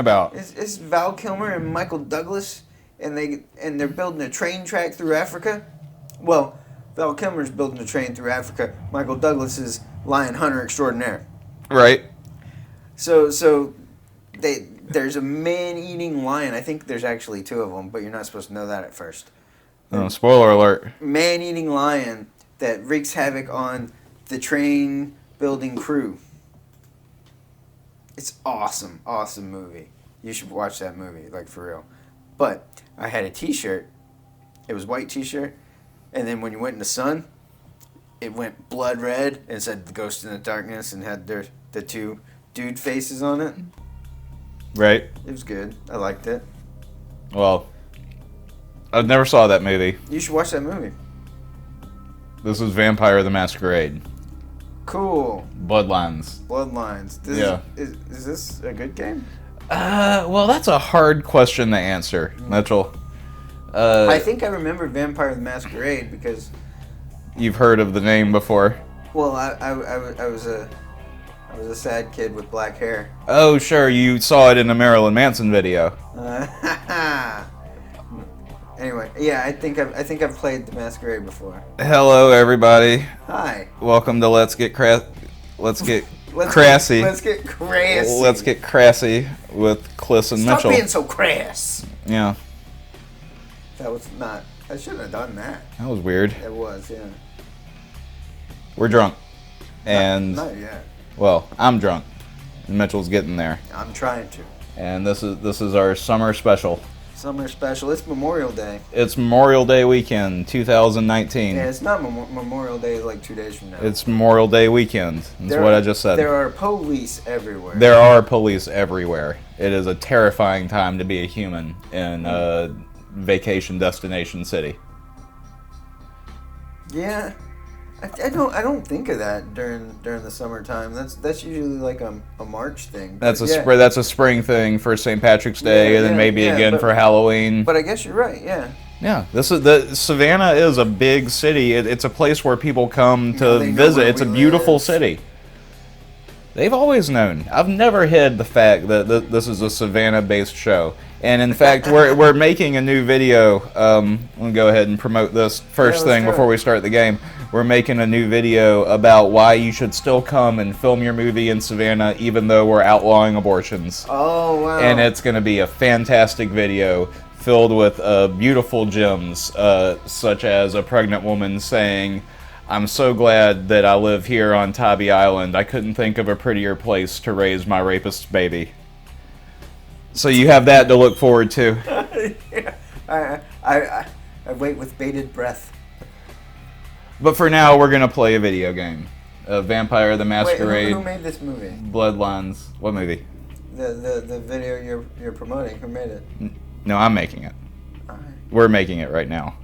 about? It's Val Kilmer and Michael Douglas, and they're building a train track through Africa. Well, Val Kilmer's building a train through Africa. Michael Douglas is lion hunter extraordinaire. Right. So there's a man-eating lion. I think there's actually 2 of them, but you're not supposed to know that at first. Oh, spoiler alert. Man-eating lion that wreaks havoc on the train-building crew. It's awesome movie. You should watch that movie, like, for real. But I had a T-shirt. It was a white T-shirt, and then when you went in the sun, it went blood red and said "The Ghost in the Darkness" and had the 2 dude faces on it. Right. It was good. I liked it. Well, I never saw that movie. You should watch that movie. This is Vampire the Masquerade. Cool. Bloodlines. Is this a good game? Well, that's a hard question to answer, Mitchell. I think I remember Vampire the Masquerade because... You've heard of the name before. Well, I was a sad kid with black hair. Oh, sure. You saw it in a Marilyn Manson video. Anyway, yeah, I think I've played the Masquerade before. Hello, everybody. Hi. Welcome to Let's Get Crassy. Let's get crassy. Let's get crassy with Cliss and Mitchell. Stop being so crass. Yeah. That was not... I shouldn't have done that. That was weird. It was, yeah. We're drunk. And... Not yet. Well, I'm drunk. Mitchell's getting there. I'm trying to. And this is our summer special. Summer special. It's Memorial Day. It's Memorial Day weekend, 2019. Yeah, it's not Memorial Day like 2 days from now. It's Memorial Day weekend. That's what I just said. There are police everywhere. There are police everywhere. It is a terrifying time to be a human in a vacation destination city. Yeah. I don't think of that during the summertime. That's usually like a March thing. That's a spring thing for St. Patrick's Day, and then maybe again for Halloween. But I guess you're right. Yeah. Yeah. Savannah is a big city. It's a place where people come to visit. It's a beautiful city. They've always known. I've never hid the fact that this is a Savannah-based show. And in fact, we're making a new video. I'm gonna go ahead and promote this first thing before we start the game. We're making a new video about why you should still come and film your movie in Savannah, even though we're outlawing abortions. Oh wow! And it's gonna be a fantastic video filled with beautiful gems, such as a pregnant woman saying, "I'm so glad that I live here on Tybee Island. I couldn't think of a prettier place to raise my rapist's baby." So you have that to look forward to. Yeah. I wait with bated breath. But for now, we're gonna play a video game, Vampire the Masquerade. Wait, who made this movie? Bloodlines. What movie? The video you're promoting. Who made it? No, I'm making it. All right. We're making it right now.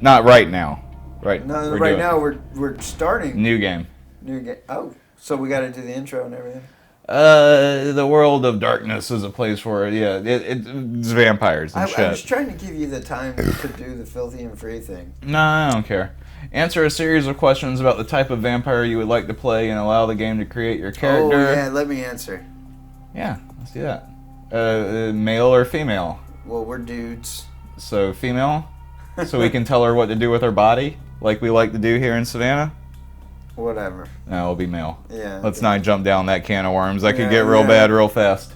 Not right now. Right. No, right now we're starting. New game. New game. Oh, so we got to do the intro and everything. The world of darkness is a place where it's vampires and shit. I was trying to give you the time to do the filthy and free thing. No, I don't care. Answer a series of questions about the type of vampire you would like to play and allow the game to create your character. Oh yeah, let me answer. Yeah, let's do that. Male or female? Well, we're dudes. So female? So we can tell her what to do with her body, like we like to do here in Savannah? Whatever. No, it'll be male. Yeah. Let's not jump down that can of worms. That could get real bad real fast.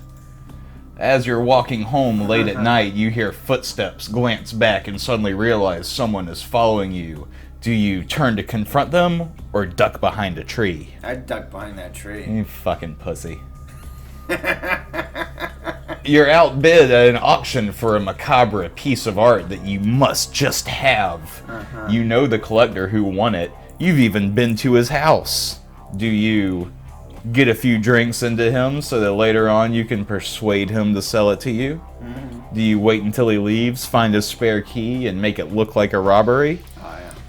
As you're walking home late at night, you hear footsteps, glance back, and suddenly realize someone is following you. Do you turn to confront them, or duck behind a tree? I'd duck behind that tree. You fucking pussy. You're outbid at an auction for a macabre piece of art that you must just have. You know the collector who won it. You've even been to his house. Do you get a few drinks into him so that later on you can persuade him to sell it to you? Do you wait until he leaves, find a spare key, and make it look like a robbery?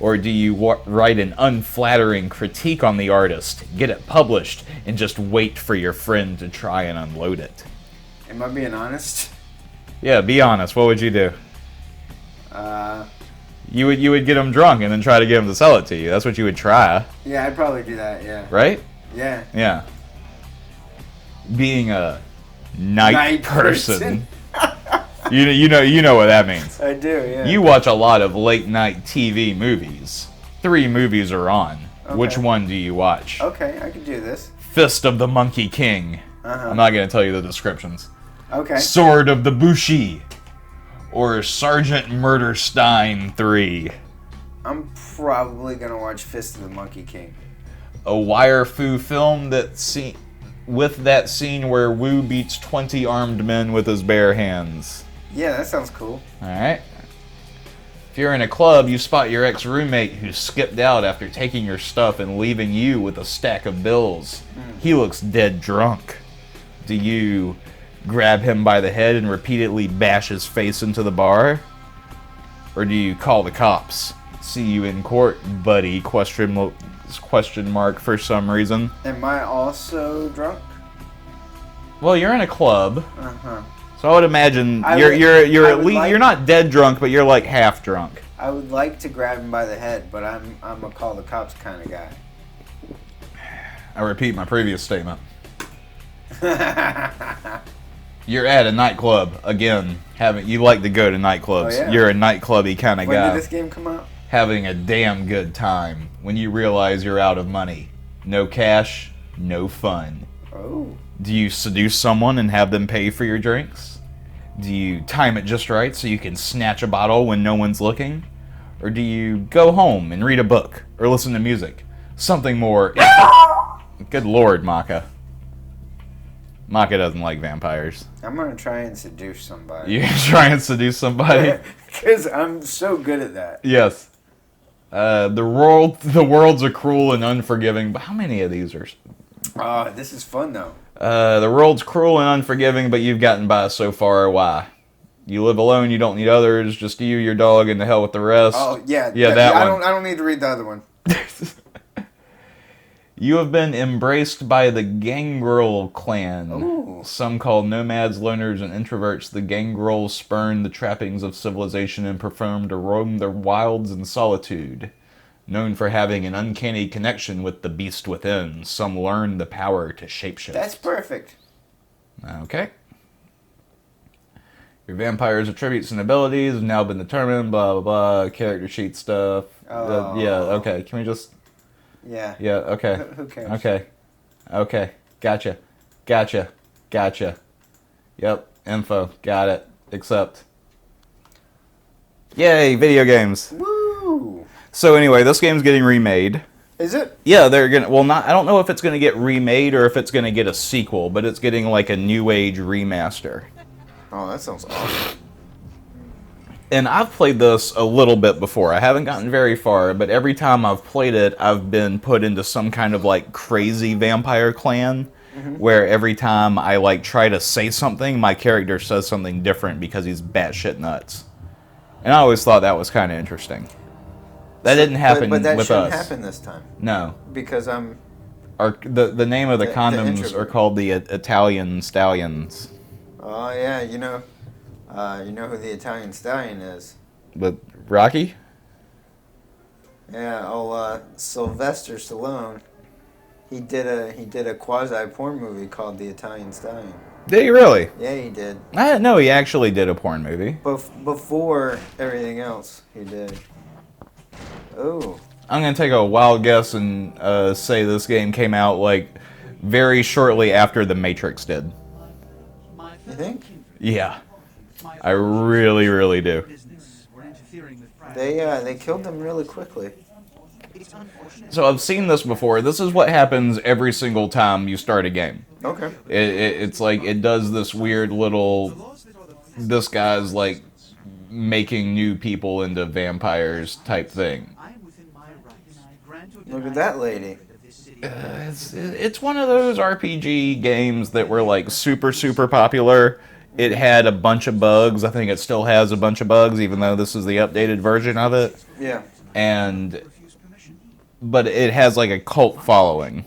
Or do you write an unflattering critique on the artist, get it published, and just wait for your friend to try and unload it? Am I being honest? Yeah, be honest. What would you do? You would get him drunk and then try to get him to sell it to you. That's what you would try. Yeah, I'd probably do that, yeah. Right? Yeah. Yeah. Being a Night person. You know what that means. I do, yeah. You watch a lot of late night TV movies. 3 movies are on. Okay. Which one do you watch? Okay, I can do this. Fist of the Monkey King. Uh-huh. I'm not going to tell you the descriptions. Okay. Sword of the Bushi. Or Sergeant Murderstein 3. I'm probably going to watch Fist of the Monkey King. A wire-fu film with that scene where Wu beats 20 armed men with his bare hands. Yeah, that sounds cool. Alright. If you're in a club, you spot your ex-roommate who skipped out after taking your stuff and leaving you with a stack of bills. He looks dead drunk. Do you grab him by the head and repeatedly bash his face into the bar? Or do you call the cops? See you in court, buddy, question mark for some reason. Am I also drunk? Well, you're in a club. Uh-huh. So I would imagine you're not dead drunk, but you're like half drunk. I would like to grab him by the head, but I'm a call the cops kind of guy. I repeat my previous statement. You're at a nightclub again. You like to go to nightclubs. Oh, yeah. You're a nightclubby kind of guy. When did this game come out? Having a damn good time when you realize you're out of money. No cash, no fun. Oh. Do you seduce someone and have them pay for your drinks? Do you time it just right so you can snatch a bottle when no one's looking? Or do you go home and read a book or listen to music? Something more... Good lord, Maka. Maka doesn't like vampires. I'm going to try and seduce somebody. You're trying to seduce somebody? Because I'm so good at that. Yes. The worlds are cruel and unforgiving, but how many of these are... This is fun, though. The world's cruel and unforgiving, but you've gotten by so far. Why? You live alone, you don't need others, just you, your dog, and the hell with the rest. Oh, yeah. That one. I don't need to read the other one. You have been embraced by the Gangrel clan. Ooh. Some call nomads, loners, and introverts. The Gangrels spurn the trappings of civilization and prefer to roam the wilds in solitude. Known for having an uncanny connection with the beast within, some learn the power to shapeshift. That's perfect. Okay. Your vampire's attributes and abilities have now been determined, blah, blah, blah, character sheet stuff. Oh. Yeah, okay. Can we just... Yeah. Yeah, okay. Who cares? Okay. Gotcha. Yep, info. Got it. Accept. Yay, video games. Woo! So anyway, this game's getting remade. Is it? Yeah, they're gonna... Well, I don't know if it's gonna get remade or if it's gonna get a sequel, but it's getting like a new age remaster. Oh, that sounds awesome. And I've played this a little bit before. I haven't gotten very far, but every time I've played it, I've been put into some kind of like crazy vampire clan, where every time I like try to say something, my character says something different because he's batshit nuts. And I always thought that was kind of interesting. That didn't happen but that with shouldn't us. happen this time. No. Because I'm... The name of the condoms introvert. are called the Italian Stallions. Oh, yeah, you know who the Italian Stallion is? But Rocky? Yeah, Sylvester Stallone. He did a quasi porn movie called The Italian Stallion. Did he really? Yeah, he did. I didn't know he actually did a porn movie. Before everything else, he did. Oh. I'm going to take a wild guess and say this game came out like very shortly after The Matrix did. You think? Yeah. I really, really do. They killed them really quickly. So I've seen this before. This is what happens every single time you start a game. Okay. It's like it does this weird little... This guy's like making new people into vampires type thing. Look at that lady. It's one of those RPG games that were like super, super popular. It had a bunch of bugs. I think it still has a bunch of bugs, even though this is the updated version of it. Yeah. But it has like a cult following.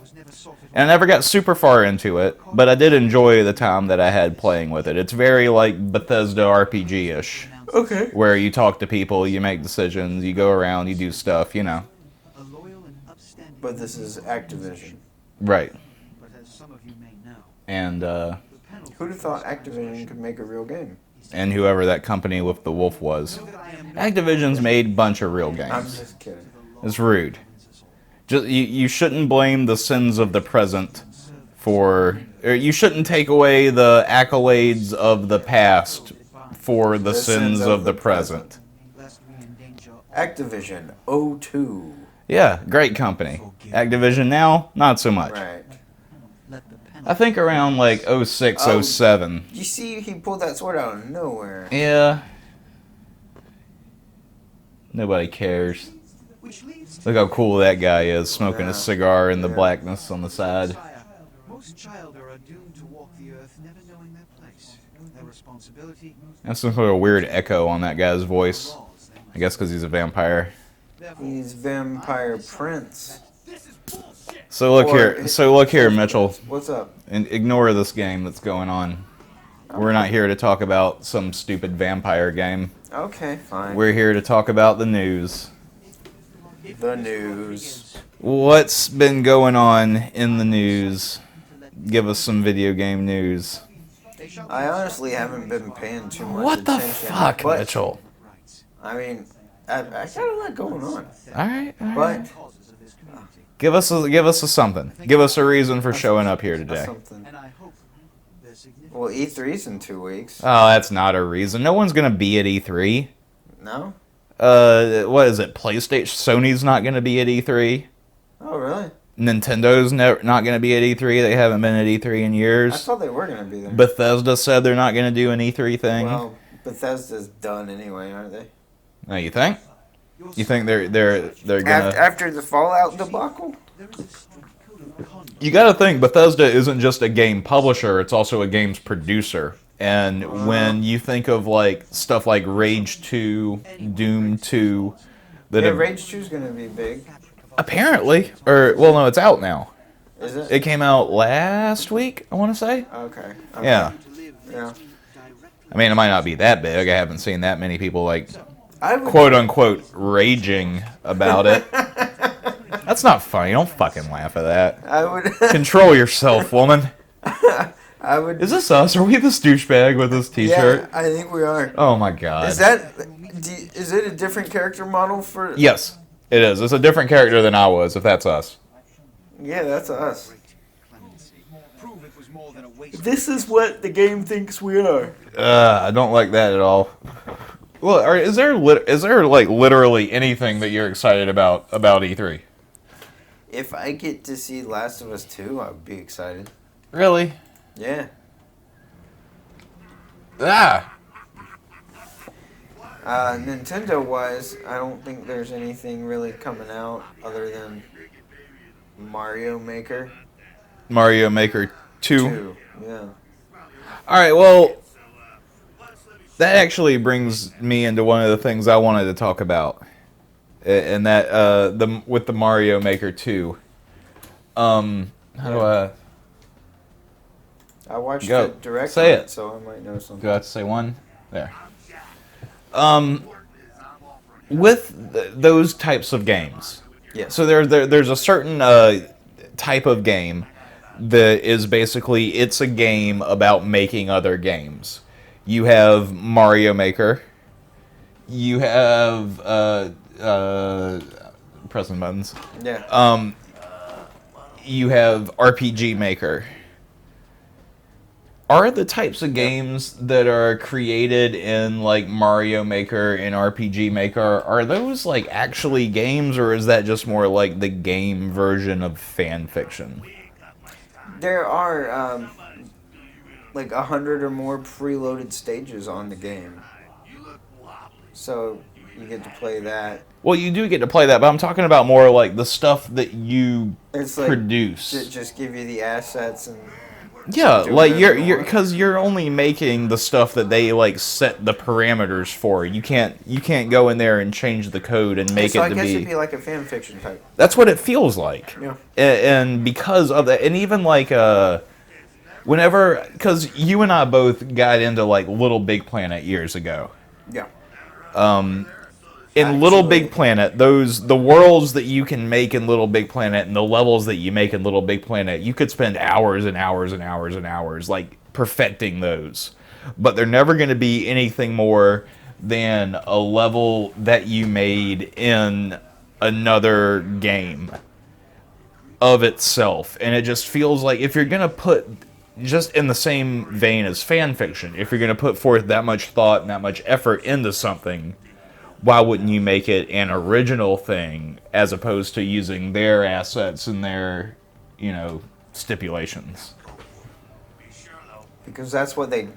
And I never got super far into it, but I did enjoy the time that I had playing with it. It's very like Bethesda RPG-ish. Okay. Where you talk to people, you make decisions, you go around, you do stuff, you know. But this is Activision. Right. And, Who'd have thought Activision could make a real game? And whoever that company with the wolf was. Activision's made a bunch of real games. I'm just kidding. It's rude. You shouldn't blame the sins of the present or you shouldn't take away the accolades of the past for the sins of the present. Activision, 02. Yeah, great company. Activision now, not so much. Right. I think around like 06, 07. You see, he pulled that sword out of nowhere. Yeah. Nobody cares. Look how cool that guy is, smoking a cigar in the blackness on the side. Most child are doomed to walk the earth, never knowing their place. Their responsibility. That's some sort of weird echo on that guy's voice. I guess because he's a vampire. He's Vampire Prince. So look here, Mitchell. What's up? And ignore this game that's going on. We're not here to talk about some stupid vampire game. Okay, fine. We're here to talk about the news. The news. What's been going on in the news? Give us some video game news. I honestly haven't been paying too much What the attention. fuck, Mitchell? I mean, I got a lot going on. Alright. But Give us a something. Give us a reason for showing up here today. something. Well, E3's in 2 weeks. Oh, that's not a reason. No one's gonna be at E3. No? What is it? PlayStation, Sony's not gonna be at E3. Oh, really? Nintendo's not gonna be at E3. They haven't been at E3 in I years. thought they were going to be there. Bethesda said they're not gonna do an E3 thing. Well, Bethesda's done anyway, aren't they? No, you think? You think they're gonna? After the Fallout debacle? You gotta think Bethesda isn't just a game publisher; it's also a games producer. And when you think of like stuff like Rage 2, Doom 2, Yeah, Rage 2's going to be big. apparently, no, it's out now. Is it? It came out last week, I want to say. Okay. Yeah. Yeah. I mean, it might not be that big. I haven't seen that many people like I would, quote unquote raging about it. That's not funny. Don't fucking laugh at that. I would. Control yourself, woman. I would. Is this us? Are we the douchebag with this t-shirt? Yeah, I think we are. Oh my god. Is it a different character model for? Yes, it is. It's a different character than I was, if that's us. Yeah, that's us. This is what the game thinks we are. I don't like that at all. Well, is there like literally anything that you're excited about E3? If I get to see Last of Us 2, I would be excited. Really? Yeah. Ah. Nintendo-wise, I don't think there's anything really coming out other than Mario Maker. Mario Maker 2. 2. Yeah. All right. Well, that actually brings me into one of the things I wanted to talk about, and that with the Mario Maker 2. How do I? I watched Go. it direct Say on it. so I might know something. Do I have to say one? There. With those types of games. Yeah. So there's a certain type of game that is basically it's a game about making other games. You have Mario Maker. You have pressing buttons. Yeah. You have RPG Maker. Are the types of games that are created in like Mario Maker and RPG Maker, are those like actually games, or is that just more like the game version of fan fiction? There are like 100 or more preloaded stages on the game. So you get to play that. Well, you do get to play that, but I'm talking about more like the stuff that you It's like produce. just give you the assets and Yeah, do like whatever you're you want. because you're only making the stuff that they like set the parameters for. You can't go in there and change the code and make so it I to guess be. it'd be like a fan fiction type. That's what it feels like. Yeah. And because of that, and even like whenever, because you and I both got into like Little Big Planet years ago. Yeah. In Little Big Planet, the worlds that you can make in Little Big Planet and the levels that you make in Little Big Planet, you could spend hours and hours and hours and hours, like perfecting those. But they're never going to be anything more than a level that you made in another game of itself. And it just feels like if you're going to put, just in the same vein as fan fiction, if you're going to put forth that much thought and that much effort into something, why wouldn't you make it an original thing as opposed to using their assets and their, stipulations? Because that's what they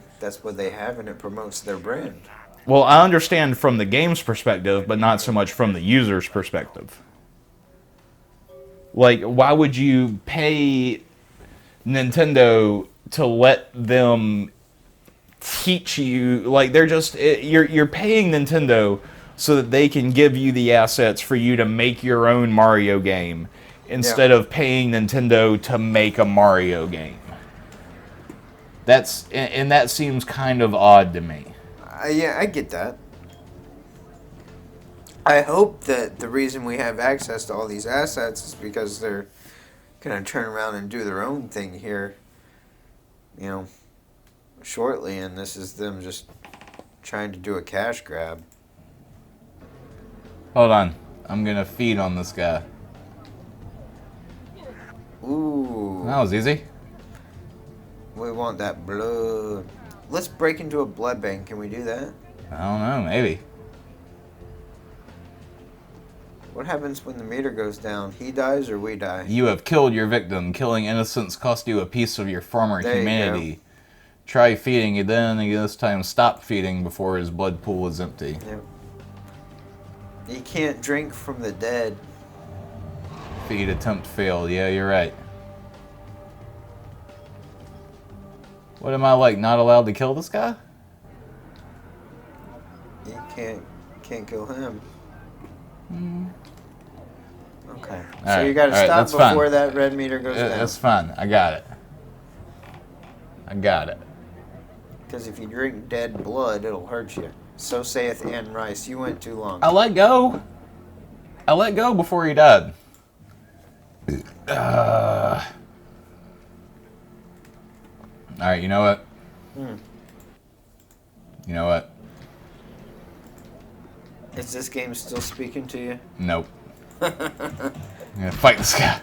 have, and it promotes their brand. Well, I understand from the game's perspective, but not so much from the user's perspective. Like, why would you pay Nintendo to let them teach you? Like, they're just you're paying Nintendo so that they can give you the assets for you to make your own Mario game instead of paying Nintendo to make a Mario game. That seems kind of odd to me. Yeah, I get that. I hope that the reason we have access to all these assets is because they're going to turn around and do their own thing here, shortly, and this is them just trying to do a cash grab. Hold on. I'm going to feed on this guy. Ooh. That was easy. We want that blood. Let's break into a blood bank. Can we do that? I don't know. Maybe. What happens when the meter goes down? He dies or we die? You have killed your victim. Killing innocents cost you a piece of your former There humanity. you go. Try feeding, and then this time stop feeding before his blood pool is empty. Yep. You can't drink from the dead. Feed attempt failed. Yeah, you're right. What am I, like, not allowed to kill this guy? You can't kill him. Okay. So you gotta stop before that red meter goes down. That's fine. I got it. Because if you drink dead blood, it'll hurt you. So saith Anne Rice. You went too long. I let go before he died. Alright, you know what? You know what? Is this game still speaking to you? Nope. I'm gonna fight this guy.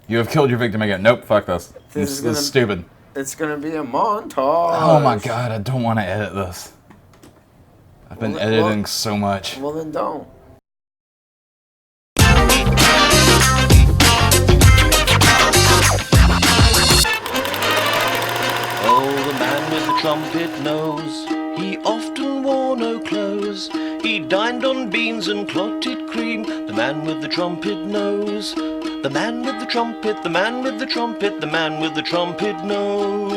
You have killed your victim again. Nope, fuck this. This is stupid. It's gonna be a montage. Oh my god, I don't want to edit this. I've been editing so much. Well, then don't. Oh, the man with the trumpet knows he often wore no clothes. He dined on beans and clotted cream. The man with the trumpet knows. The man with the trumpet, the man with the trumpet, the man with the trumpet knows.